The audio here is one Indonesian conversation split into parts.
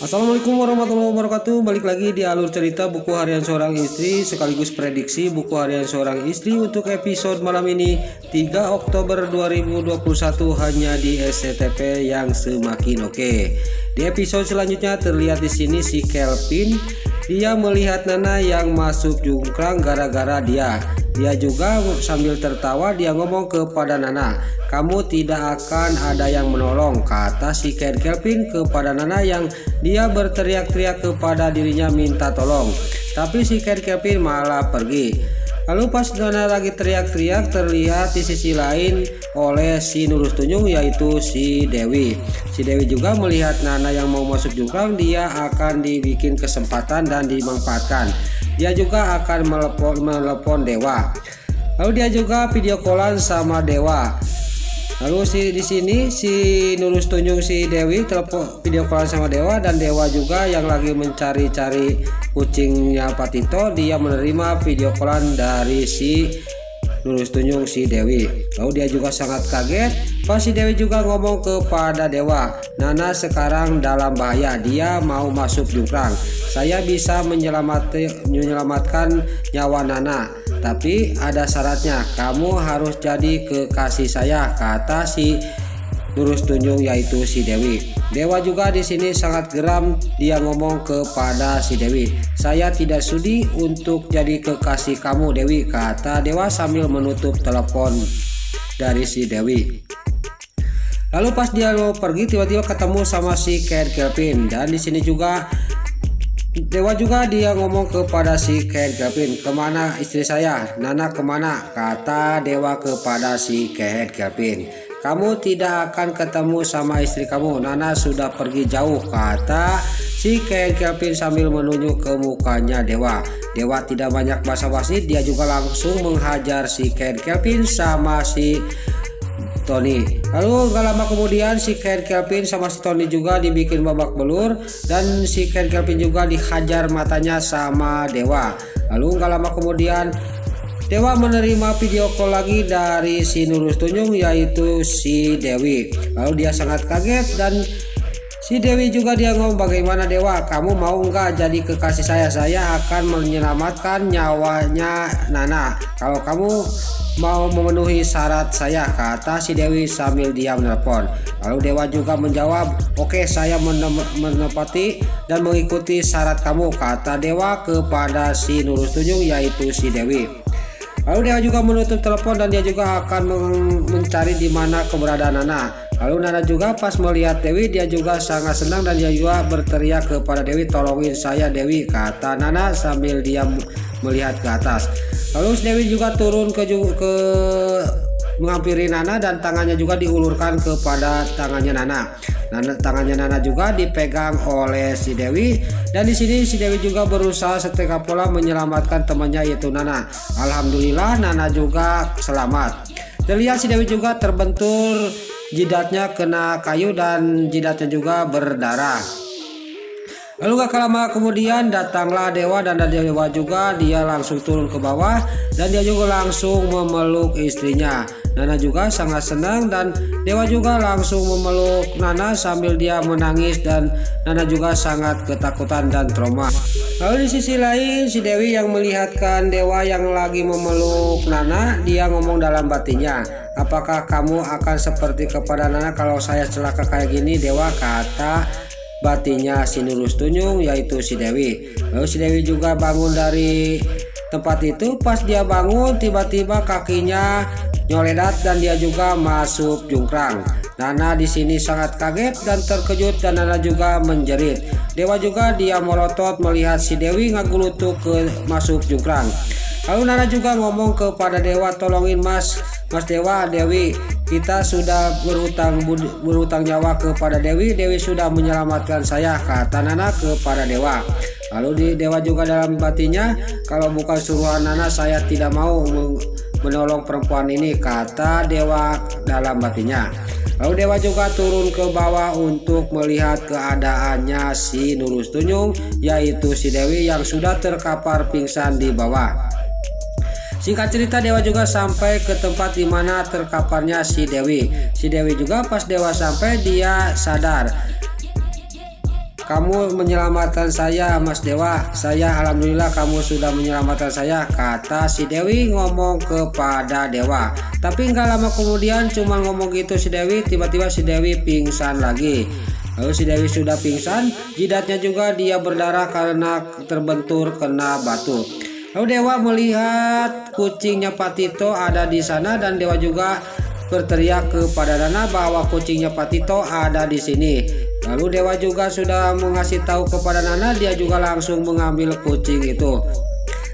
Assalamualaikum warahmatullahi wabarakatuh. Balik lagi di alur cerita buku harian seorang istri sekaligus prediksi buku harian seorang istri untuk episode malam ini 3 Oktober 2021 hanya di SCTV yang semakin oke. Di episode selanjutnya terlihat di sini si Kelvin, dia melihat Nana yang masuk jungklang gara-gara dia. Dia juga sambil tertawa dia ngomong kepada Nana, "Kamu tidak akan ada yang menolong," kata si Kelvin kepada Nana yang dia berteriak-teriak kepada dirinya minta tolong. Tapi si Kelvin malah pergi. Lalu pas Nana lagi teriak-teriak terlihat di sisi lain oleh si Nurus Tunjung yaitu si Dewi. Si Dewi juga melihat Nana yang mau masuk jungklang, dia akan dibikin kesempatan dan dimanfaatkan. Dia juga akan melepon Dewa. Lalu dia juga video callan sama Dewa. Lalu di sini si Nurus Tunjung si Dewi telepon video callan sama Dewa, dan Dewa juga yang lagi mencari-cari kucingnya Pak Tito, dia menerima video callan dari si Nurus Tunjung si Dewi. Lalu dia juga sangat kaget pas si Dewi juga ngomong kepada Dewa, "Nana sekarang dalam bahaya, dia mau masuk jungklang. Saya bisa menyelamatkan nyawa Nana, tapi ada syaratnya, kamu harus jadi kekasih saya," kata si Nurus Tunjung yaitu si Dewi. Dewa juga di sini sangat geram, dia ngomong kepada si Dewi, "Saya tidak sudi untuk jadi kekasih kamu Dewi," kata Dewa sambil menutup telepon dari si Dewi. Lalu pas dia mau pergi tiba-tiba ketemu sama si Kelvin, dan di sini juga Dewa juga dia ngomong kepada si Kelvin, "Kemana istri saya? Nana kemana?" kata Dewa kepada si Kelvin. "Kamu tidak akan ketemu sama istri kamu, Nana sudah pergi jauh," kata si Kelvin sambil menunjuk ke mukanya Dewa. Dewa tidak banyak basa-basi, dia juga langsung menghajar si Kelvin sama si Tony. Lalu gak lama kemudian si Kelvin sama si Tony juga dibikin babak belur, dan si Kelvin juga dihajar matanya sama Dewa. Lalu gak lama kemudian Dewa menerima video call lagi dari si Nurus Tunjung yaitu si Dewi. Lalu dia sangat kaget, dan si Dewi juga dia ngomong, "Bagaimana Dewa, kamu mau nggak jadi kekasih saya? Saya akan menyelamatkan nyawanya Nana kalau kamu mau memenuhi syarat saya," kata si Dewi sambil dia menelpon. Lalu Dewa juga menjawab, "Oke, saya menepati dan mengikuti syarat kamu," kata Dewa kepada si Nurus Tunjung yaitu si Dewi. Lalu Dewa juga menutup telepon dan dia juga akan mencari di mana keberadaan Nana. Lalu Nana juga pas melihat Dewi dia juga sangat senang, dan dia juga berteriak kepada Dewi, "Tolongin saya Dewi," kata Nana sambil dia melihat ke atas. Lalu Dewi juga turun ke menghampiri Nana, dan tangannya juga diulurkan kepada tangannya Nana. Tangannya Nana juga dipegang oleh si Dewi, dan di sini si Dewi juga berusaha setegak pola menyelamatkan temannya yaitu Nana. Alhamdulillah Nana juga selamat. Terlihat si Dewi juga terbentur, jidatnya kena kayu dan jidatnya juga berdarah. Lalu gak lama kemudian datanglah Dewa, dan Dewa juga dia langsung turun ke bawah, dan dia juga langsung memeluk istrinya. Nana juga sangat senang, dan Dewa juga langsung memeluk Nana sambil dia menangis, dan Nana juga sangat ketakutan dan trauma. Lalu di sisi lain si Dewi yang melihatkan Dewa yang lagi memeluk Nana, dia ngomong dalam batinnya, "Apakah kamu akan seperti kepada Nana kalau saya celaka kayak gini Dewa?" kata batinnya si Nurus Tunjung yaitu si Dewi. Lalu si Dewi juga bangun dari tempat itu. Pas dia bangun tiba-tiba kakinya nyoledat dan dia juga masuk jungklang. Nana di sini sangat kaget dan terkejut, dan Nana juga menjerit. Dewa juga dia melotot melihat si Dewi ngagulutuk ke masuk jungklang. Lalu Nana juga ngomong kepada Dewa, "Tolongin Mas Dewa, Dewi, kita sudah berhutang nyawa kepada Dewi. Dewi sudah menyelamatkan saya," kata Nana kepada Dewa. Lalu Dewa juga dalam batinnya, "Kalau bukan suruhan Nana saya tidak mau menolong perempuan ini," kata Dewa dalam batinnya. Lalu Dewa juga turun ke bawah untuk melihat keadaannya si Nurus Tunjung yaitu si Dewi yang sudah terkapar pingsan di bawah. Singkat cerita, Dewa juga sampai ke tempat di mana terkaparnya si Dewi. Si Dewi juga pas Dewa sampai dia sadar. kamu menyelamatkan saya Mas Dewa. Saya alhamdulillah kamu sudah menyelamatkan saya, kata si Dewi ngomong kepada Dewa. Tapi nggak lama kemudian cuma ngomong gitu si Dewi, tiba-tiba si Dewi pingsan lagi. Lalu si Dewi sudah pingsan, jidatnya juga dia berdarah karena terbentur kena batu. Lalu Dewa melihat kucingnya Pak Tito ada di sana dan Dewa juga berteriak kepada Nana bahwa kucingnya Pak Tito ada di sini. Lalu Dewa juga sudah mengasih tahu kepada Nana, dia juga langsung mengambil kucing itu.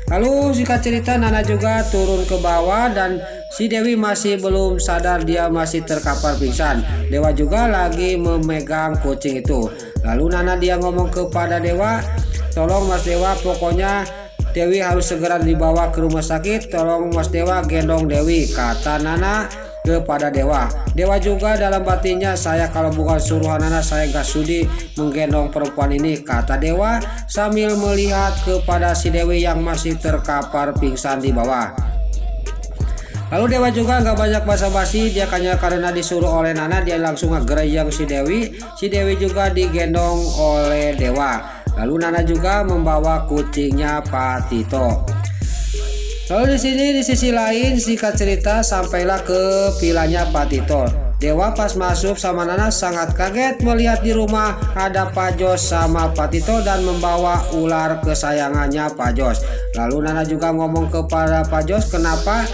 Lalu singkat cerita Nana juga turun ke bawah dan si Dewi masih belum sadar, dia masih terkapar pingsan. Dewa juga lagi memegang kucing itu. Lalu Nana dia ngomong kepada Dewa, tolong Mas Dewa, pokoknya Dewi harus segera dibawa ke rumah sakit. Tolong Mas Dewa gendong Dewi, kata Nana kepada Dewa. Dewa juga dalam batinnya, saya kalau bukan suruhan Nana saya gak sudi menggendong perempuan ini, kata Dewa sambil melihat kepada si Dewi yang masih terkapar pingsan di bawah. Lalu Dewa juga nggak banyak basa-basi, dia karena disuruh oleh Nana dia langsung ngegereyang si Dewi. Si Dewi juga digendong oleh Dewa. Lalu Nana juga membawa kucingnya Pak Tito. Lalu di sisi lain singkat cerita sampailah ke vilanya Pak Tito. Dewa pas masuk sama Nana sangat kaget melihat di rumah ada Pak Jos sama Pak Tito dan membawa ular kesayangannya Pak Jos. Lalu Nana juga ngomong kepada Pak Jos, kenapa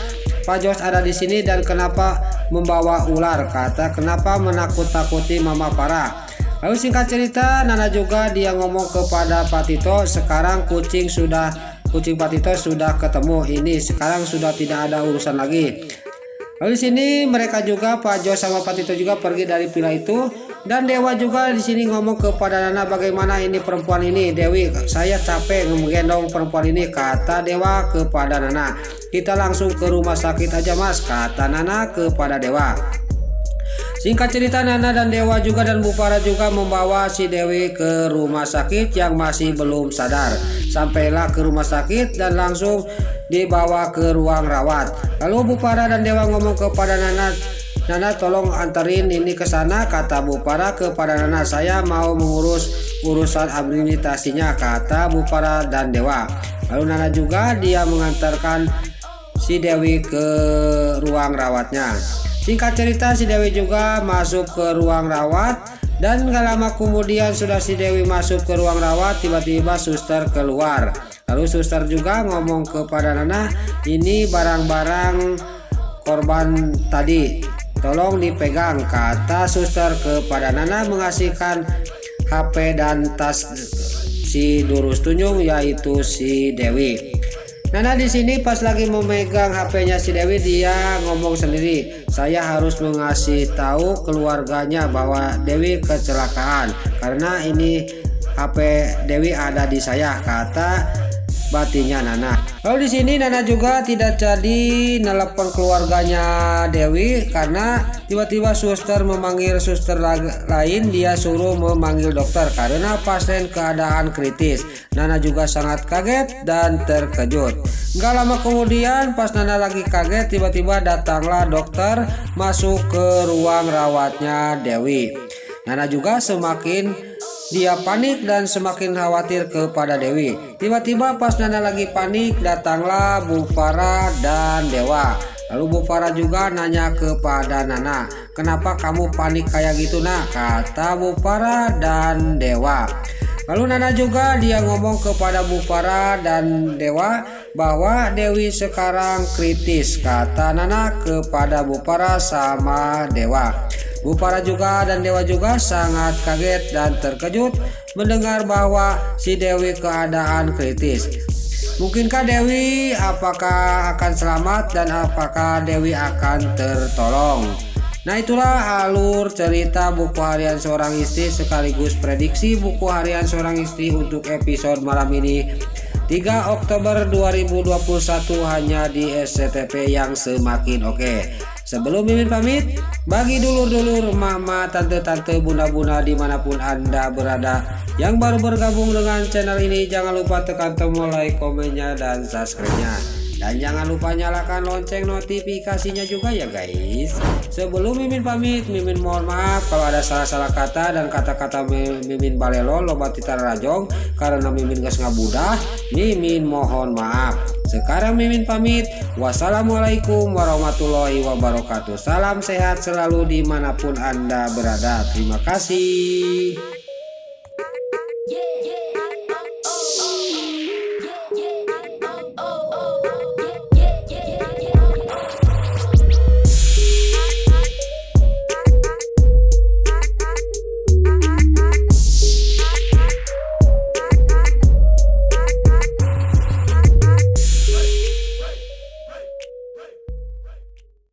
Pak Jos ada di sini dan kenapa membawa ular? Kata kenapa menakut-takuti Mama Farah. Lalu singkat cerita Nana juga dia ngomong kepada Pak Tito, sekarang kucing Pak Tito sudah ketemu, ini sekarang sudah tidak ada urusan lagi. Lalu di sini mereka juga Pak Jos sama Pak Tito juga pergi dari villa itu dan Dewa juga di sini ngomong kepada Nana, bagaimana ini perempuan ini Dewi, saya capek menggendong perempuan ini, kata Dewa kepada Nana. Kita langsung ke rumah sakit aja Mas, kata Nana kepada Dewa. Singkat cerita Nana dan Dewa juga dan Bu Farah juga membawa si Dewi ke rumah sakit yang masih belum sadar. Sampailah ke rumah sakit dan langsung dibawa ke ruang rawat. Lalu Bu Farah dan Dewa ngomong kepada Nana, Nana tolong anterin ini ke sana, kata Bu Farah kepada Nana, saya mau mengurus urusan administrasinya, kata Bu Farah dan Dewa. Lalu Nana juga dia mengantarkan si Dewi ke ruang rawatnya. Singkat cerita si Dewi juga masuk ke ruang rawat dan gak lama kemudian sudah si Dewi masuk ke ruang rawat, tiba-tiba suster keluar. Lalu suster juga ngomong kepada Nana, ini barang-barang korban tadi, tolong dipegang, kata suster kepada Nana mengasihkan HP dan tas si Durus Tunjung yaitu si Dewi. Nana di sini pas lagi memegang HP-nya si Dewi dia ngomong sendiri, saya harus mengasih tahu keluarganya bahwa Dewi kecelakaan karena ini HP Dewi ada di saya, kata batinnya Nana. Lalu di sini Nana juga tidak jadi nelpon keluarganya Dewi karena tiba-tiba suster memanggil suster lain, dia suruh memanggil dokter karena pasien keadaan kritis. Nana juga sangat kaget dan terkejut. Gak lama kemudian pas Nana lagi kaget tiba-tiba datanglah dokter masuk ke ruang rawatnya Dewi. Nana juga semakin dia panik dan semakin khawatir kepada Dewi. Tiba-tiba pas Nana lagi panik datanglah Bu Farah dan Dewa. Lalu Bu Farah juga nanya kepada Nana, kenapa kamu panik kayak gitu nak? Kata Bu Farah dan Dewa. Lalu Nana juga dia ngomong kepada Bu Farah dan Dewa bahwa Dewi sekarang kritis, kata Nana kepada Bu Farah sama Dewa. Bu Farah juga dan Dewa juga sangat kaget dan terkejut mendengar bahwa si Dewi keadaan kritis. Mungkinkah Dewi apakah akan selamat dan apakah Dewi akan tertolong? Nah itulah alur cerita buku harian seorang istri sekaligus prediksi buku harian seorang istri untuk episode malam ini 3 Oktober 2021 hanya di SCTV yang semakin oke. Sebelum Mimin pamit, bagi dulur-dulur, mama, tante-tante, bunda-bunda dimanapun Anda berada yang baru bergabung dengan channel ini, jangan lupa tekan tombol like, komennya, dan subscribe-nya. Dan jangan lupa nyalakan lonceng notifikasinya juga ya guys. Sebelum Mimin pamit, Mimin mohon maaf kalau ada salah-salah kata dan kata-kata Mimin balelo loba tita rajong karena Mimin geus ngabudah. Mimin mohon maaf. Sekarang Mimin pamit. Wassalamualaikum warahmatullahi wabarakatuh. Salam sehat selalu dimanapun Anda berada. Terima kasih.